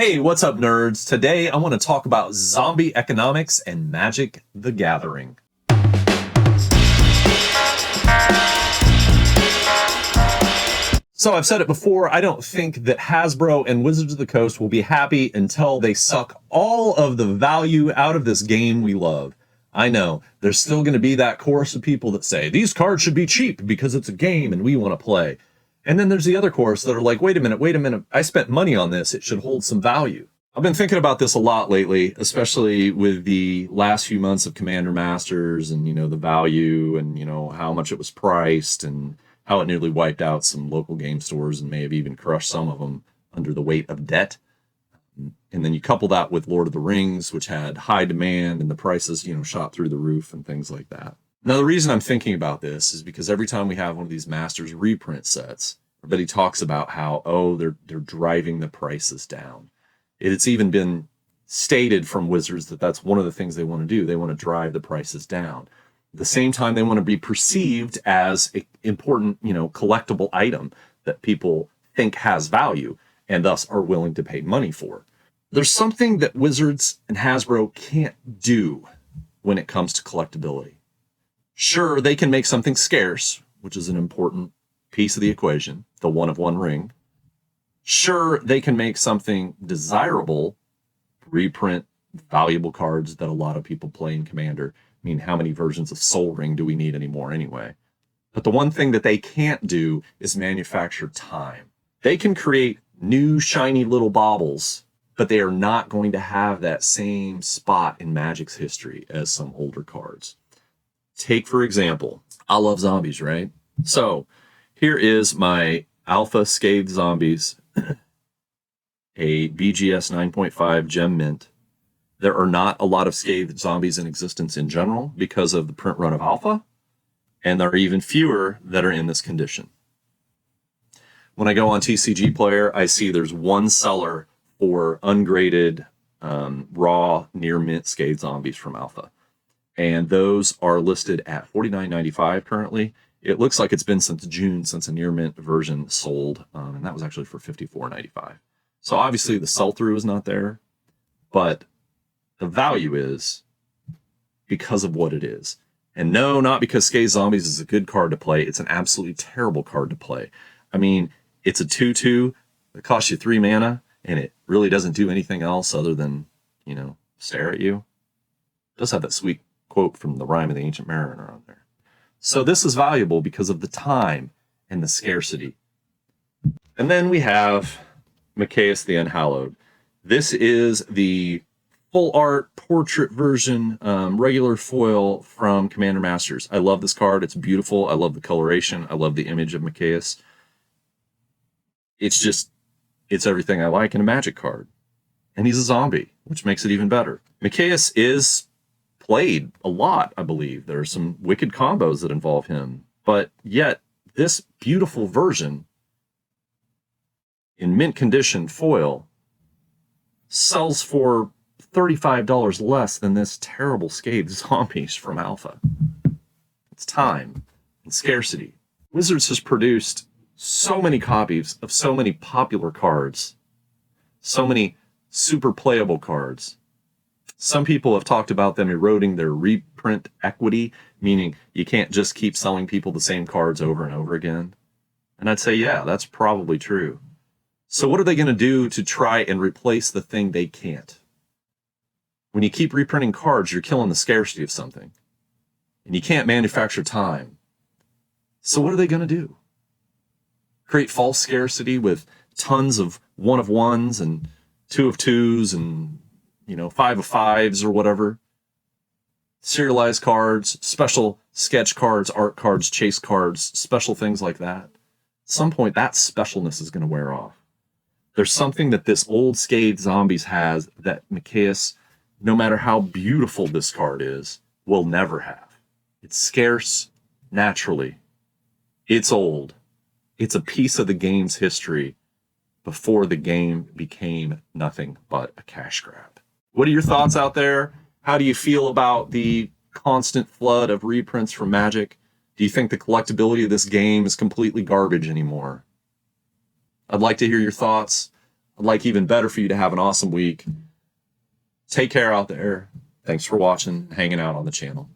Hey, what's up, nerds? Today I want to talk about zombie economics and Magic the Gathering. So I've said it before, I don't think that Hasbro and Wizards of the Coast will be happy until they suck all of the value out of this game we love. I know, there's still going to be that chorus of people that say, these cards should be cheap because it's a game and we want to play. And then there's the other chorus that are like, wait a minute, I spent money on this, it should hold some value. I've been thinking about this a lot lately, especially with the last few months of Commander Masters and, the value and, how much it was priced and how it nearly wiped out some local game stores and may have even crushed some of them under the weight of debt. And then you couple that with Lord of the Rings, which had high demand and the prices, shot through the roof and things like that. Now, the reason I'm thinking about this is because every time we have one of these Masters reprint sets, everybody talks about how, they're driving the prices down. It's even been stated from Wizards that that's one of the things they want to do. They want to drive the prices down. At the same time, they want to be perceived as an important, collectible item that people think has value and thus are willing to pay money for. There's something that Wizards and Hasbro can't do when it comes to collectability. Sure, they can make something scarce, which is an important piece of the equation, the one-of-one ring. Sure, they can make something desirable, reprint valuable cards that a lot of people play in Commander. I mean, how many versions of Soul Ring do we need anymore anyway? But the one thing that they can't do is manufacture time. They can create new shiny little baubles, but they are not going to have that same spot in Magic's history as some older cards. Take, for example, I love zombies, right? So here is my Alpha Scathed Zombies, a BGS 9.5 Gem Mint. There are not a lot of Scathed Zombies in existence in general because of the print run of Alpha, and there are even fewer that are in this condition. When I go on TCG Player, I see there's one seller for ungraded, raw, near mint Scathed Zombies from Alpha. And those are listed at $49.95 currently. It looks like it's been since June since a near mint version sold, and that was actually for $54.95. So obviously the sell-through is not there, but the value is because of what it is. And no, not because Scathed Zombies is a good card to play. It's an absolutely terrible card to play. I mean, it's a 2/2 that costs you 3 mana, and it really doesn't do anything else other than, stare at you. It does have that sweet quote from the Rime of the Ancient Mariner on there. So this is valuable because of the time and the scarcity. And then we have Mikaeus the Unhallowed. This is the full art portrait version, regular foil from Commander Masters. I love this card. It's beautiful. I love the coloration. I love the image of Mikaeus. It's everything I like in a Magic card. And he's a zombie, which makes it even better. Mikaeus is played a lot, I believe. There are some wicked combos that involve him. But yet, this beautiful version in mint condition foil sells for $35 less than this terrible Scathed Zombies from Alpha. It's time and scarcity. Wizards has produced so many copies of so many popular cards, so many super playable cards. Some people have talked about them eroding their reprint equity, meaning you can't just keep selling people the same cards over and over again. And I'd say, yeah, that's probably true. So what are they going to do to try and replace the thing they can't? When you keep reprinting cards, you're killing the scarcity of something. And you can't manufacture time. So what are they going to do? Create false scarcity with tons of one-of-ones and two-of-twos and 5-of-5s or whatever. Serialized cards, special sketch cards, art cards, chase cards, special things like that. At some point, that specialness is going to wear off. There's something that this old Scathed Zombies has that Mikaeus, no matter how beautiful this card is, will never have. It's scarce naturally. It's old. It's a piece of the game's history before the game became nothing but a cash grab. What are your thoughts out there? How do you feel about the constant flood of reprints from Magic? Do you think the collectability of this game is completely garbage anymore? I'd like to hear your thoughts. I'd like even better for you to have an awesome week. Take care out there. Thanks for watching, hanging out on the channel.